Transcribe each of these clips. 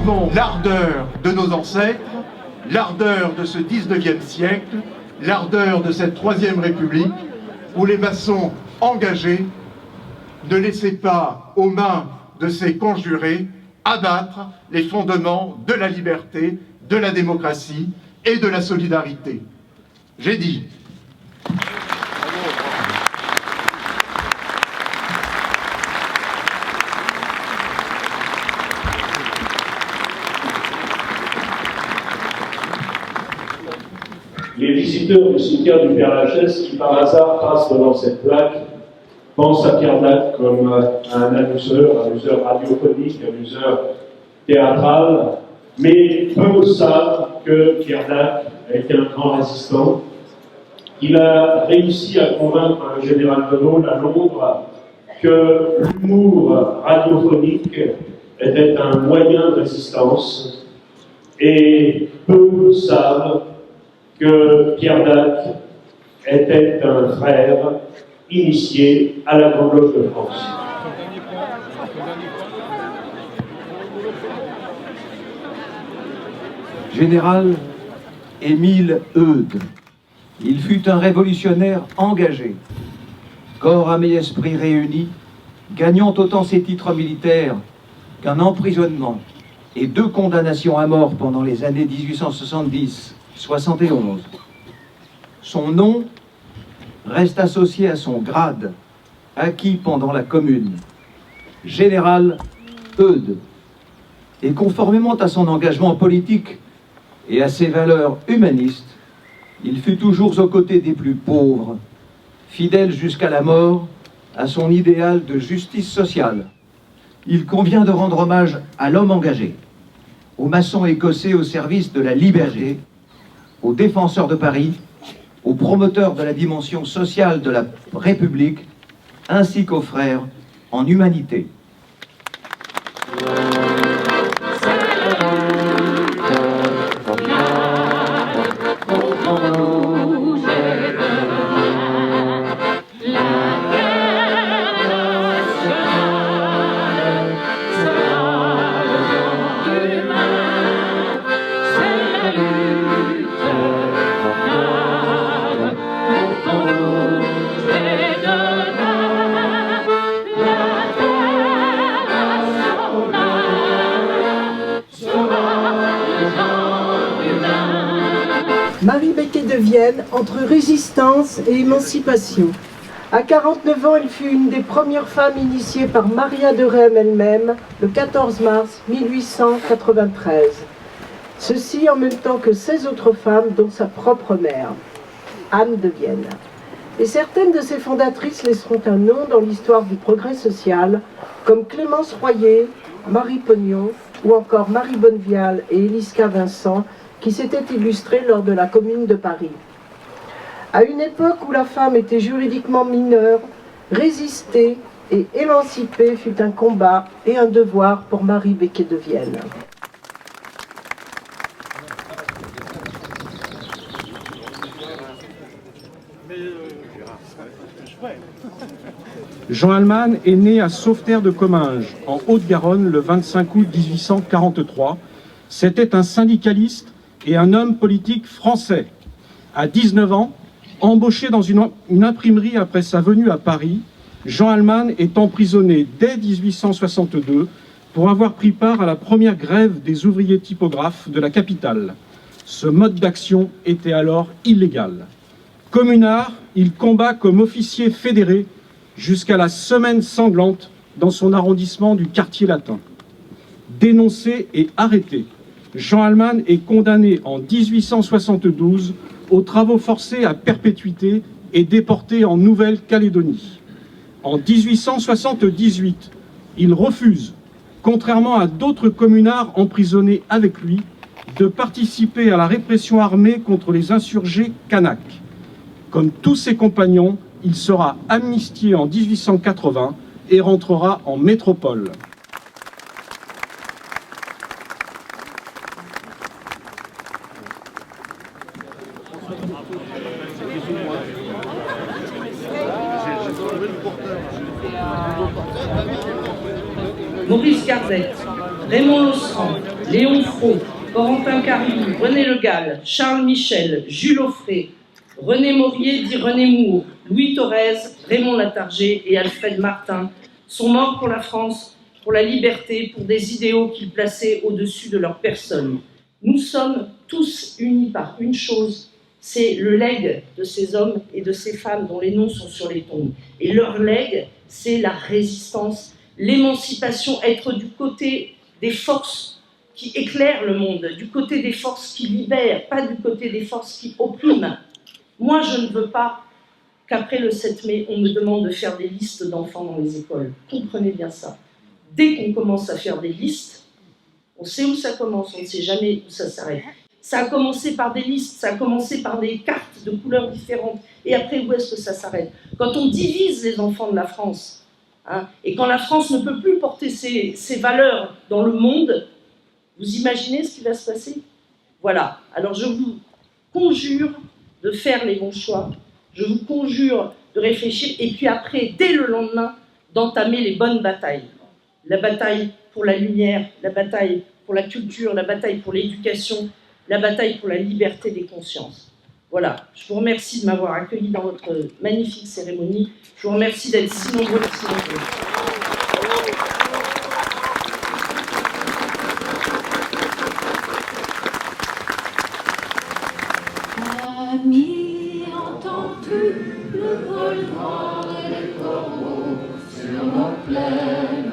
retrouvons l'ardeur de nos ancêtres, l'ardeur de ce 19e siècle, l'ardeur de cette Troisième République, où les maçons engagés ne laissaient pas aux mains de ces conjurés abattre les fondements de la liberté, de la démocratie et de la solidarité. J'ai dit. Les visiteurs du cimetière du Père-Lachaise qui par hasard passent devant cette plaque pensent à Pierre Dac comme à un amuseur radiophonique, amuseur théâtral, mais peu savent que Pierre Dac a été un grand résistant. Il a réussi à convaincre un général de Gaulle à Londres que l'humour radiophonique était un moyen de résistance, et peu savent que Pierre Dac était un frère initié à la Grande Loge de France. Général Émile Eudes. Il fut un révolutionnaire engagé, corps, âme et esprit réunis, gagnant autant ses titres militaires qu'un emprisonnement et 2 condamnations à mort pendant les années 1870-71. Son nom reste associé à son grade, acquis pendant la Commune, général Eudes. Et conformément à son engagement politique et à ses valeurs humanistes, il fut toujours aux côtés des plus pauvres, fidèle jusqu'à la mort à son idéal de justice sociale. Il convient de rendre hommage à l'homme engagé, aux maçons écossais au service de la liberté, aux défenseurs de Paris, aux promoteurs de la dimension sociale de la République, ainsi qu'aux frères en humanité. Marie Becquet de Vienne, entre résistance et émancipation. À 49 ans, elle fut une des premières femmes initiées par Maria de Rheims elle-même, le 14 mars 1893. Ceci en même temps que 16 autres femmes, dont sa propre mère, Anne de Vienne. Et certaines de ses fondatrices laisseront un nom dans l'histoire du progrès social, comme Clémence Royer, Marie Pognon, ou encore Marie Bonnevial et Élisca Vincent, qui s'était illustrée lors de la Commune de Paris. À une époque où la femme était juridiquement mineure, résister et émanciper fut un combat et un devoir pour Marie Becquet de Vienne. Jean Alman est né à Sauveterre de Comminges, en Haute-Garonne, le 25 août 1843. C'était un syndicaliste et un homme politique français. À 19 ans, embauché dans une imprimerie après sa venue à Paris, Jean Alman est emprisonné dès 1862 pour avoir pris part à la première grève des ouvriers typographes de la capitale. Ce mode d'action était alors illégal. Communard, il combat comme officier fédéré jusqu'à la Semaine sanglante dans son arrondissement du Quartier Latin. Dénoncé et arrêté, Jean Alman est condamné en 1872 aux travaux forcés à perpétuité et déporté en Nouvelle-Calédonie. En 1878, il refuse, contrairement à d'autres communards emprisonnés avec lui, de participer à la répression armée contre les insurgés kanaks. Comme tous ses compagnons, il sera amnistié en 1880 et rentrera en métropole. Maurice Cardette, Raymond Losserand, Léon Fron, Corentin Carly, René Le Gall, Charles Michel, Jules Offray, René Maurier dit René Moore, Louis Thorez, Raymond Latarjet et Alfred Martin sont morts pour la France, pour la liberté, pour des idéaux qu'ils plaçaient au-dessus de leur personne. Nous sommes tous unis par une chose, c'est le legs de ces hommes et de ces femmes dont les noms sont sur les tombes. Et leur legs, c'est la résistance, l'émancipation, être du côté des forces qui éclairent le monde, du côté des forces qui libèrent, pas du côté des forces qui oppriment. Moi, je ne veux pas qu'après le 7 mai, on me demande de faire des listes d'enfants dans les écoles. Comprenez bien ça. Dès qu'on commence à faire des listes, on sait où ça commence, on ne sait jamais où ça s'arrête. Ça a commencé par des listes, ça a commencé par des cartes de couleurs différentes. Et après, où est-ce que ça s'arrête? Quand on divise les enfants de la France, hein, et quand la France ne peut plus porter ses valeurs dans le monde, vous imaginez ce qui va se passer? Voilà. Alors je vous conjure de faire les bons choix. Je vous conjure de réfléchir. Et puis après, dès le lendemain, d'entamer les bonnes batailles. La bataille pour la lumière, la bataille pour la culture, la bataille pour l'éducation, la bataille pour la liberté des consciences. Voilà. Je vous remercie de m'avoir accueilli dans votre magnifique cérémonie. Je vous remercie d'être si nombreux et si nombreux. Ami, entends-tu le vol noir et les corbeaux sur nos plaines?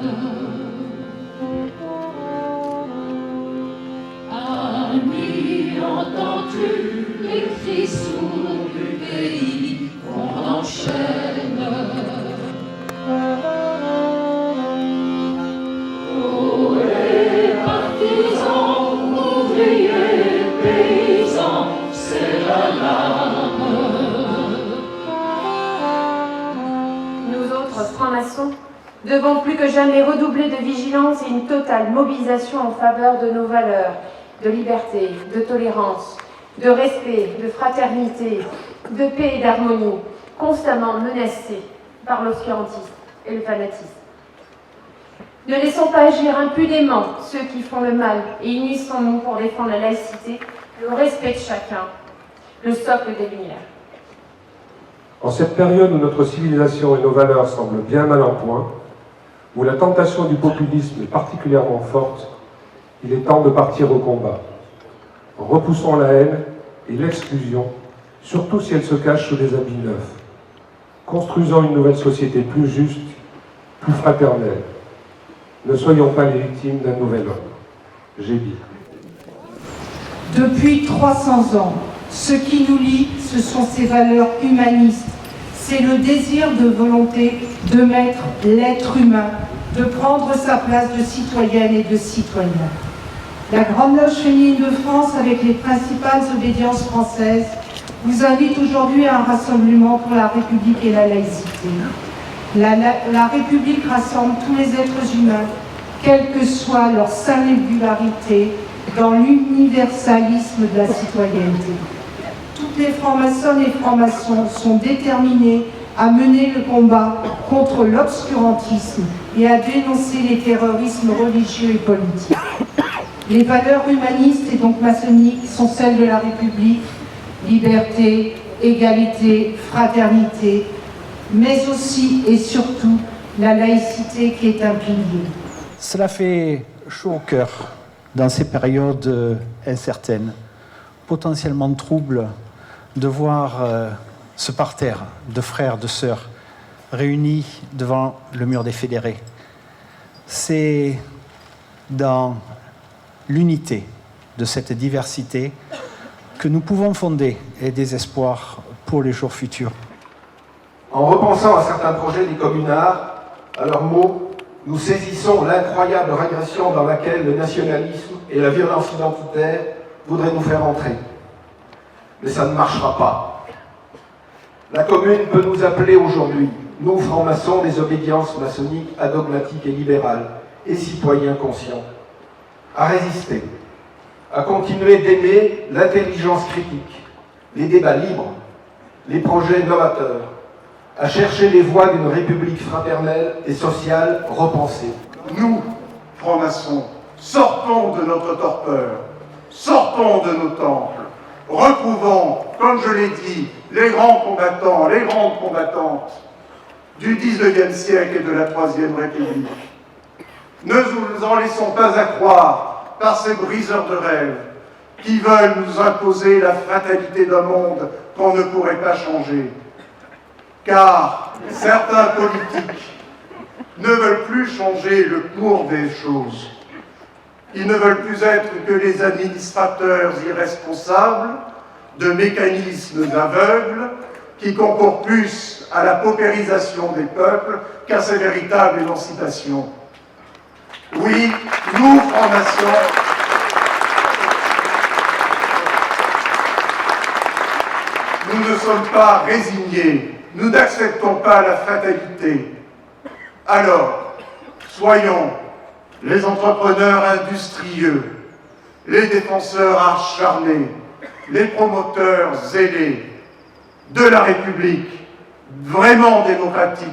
Ami, entends-tu les cris sourds du pays qu'on enchaîne? Oh, les partisans, ouvriers, paysans, c'est l'alarme. Nous autres francs-maçons devons plus que jamais redoubler de vigilance et une totale mobilisation en faveur de nos valeurs de liberté, de tolérance, de respect, de fraternité, de paix et d'harmonie, constamment menacées par l'obscurantisme et le fanatisme. Ne laissons pas agir impudemment ceux qui font le mal et unissons-nous pour défendre la laïcité, le respect de chacun, le socle des Lumières. En cette période où notre civilisation et nos valeurs semblent bien mal en point, où la tentation du populisme est particulièrement forte, il est temps de partir au combat. Repoussons la haine et l'exclusion, surtout si elle se cache sous des habits neufs. Construisons une nouvelle société plus juste, plus fraternelle. Ne soyons pas les victimes d'un nouvel ordre. J'ai dit. Depuis 300 ans, ce qui nous lie, ce sont ces valeurs humanistes. C'est le désir de volonté de mettre l'être humain, de prendre sa place de citoyenne et de citoyen. La Grande Loge féminine de France, avec les principales obédiences françaises, vous invite aujourd'hui à un rassemblement pour la République et la laïcité. La République rassemble tous les êtres humains, quelle que soit leur singularité, dans l'universalisme de la citoyenneté. Toutes les francs-maçonnes et francs-maçons sont déterminés à mener le combat contre l'obscurantisme et à dénoncer les terrorismes religieux et politiques. Les valeurs humanistes et donc maçonniques sont celles de la République, liberté, égalité, fraternité, mais aussi et surtout la laïcité qui est un pilier. Cela fait chaud au cœur dans ces périodes incertaines, potentiellement troubles, de voir ce parterre de frères, de sœurs réunis devant le mur des fédérés. C'est dans l'unité de cette diversité que nous pouvons fonder des espoirs pour les jours futurs. En repensant à certains projets des communards, à leurs mots, nous saisissons l'incroyable régression dans laquelle le nationalisme et la violence identitaire voudraient nous faire entrer. Mais ça ne marchera pas. La commune peut nous appeler aujourd'hui, nous francs-maçons des obédiences maçonniques adogmatiques et libérales, et citoyens conscients, à résister, à continuer d'aimer l'intelligence critique, les débats libres, les projets novateurs, à chercher les voies d'une république fraternelle et sociale repensée. Nous, francs-maçons, Sortons de notre torpeur, sortons de nos temples, retrouvons, comme je l'ai dit, les grands combattants, les grandes combattantes du XIXe siècle et de la Troisième République. Ne nous en laissons pas accroire par ces briseurs de rêves qui veulent nous imposer la fatalité d'un monde qu'on ne pourrait pas changer. Car certains politiques ne veulent plus changer le cours des choses. Ils ne veulent plus être que les administrateurs irresponsables de mécanismes aveugles qui concourent plus à la paupérisation des peuples qu'à sa véritable émancipation. Oui, nous, francs-maçons, nous ne sommes pas résignés, nous n'acceptons pas la fatalité. Alors, soyons les entrepreneurs industrieux, les défenseurs acharnés, les promoteurs zélés de la République, vraiment démocratique,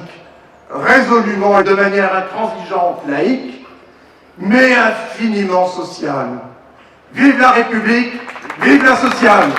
résolument et de manière intransigeante laïque, mais infiniment sociale. Vive la République, vive la sociale!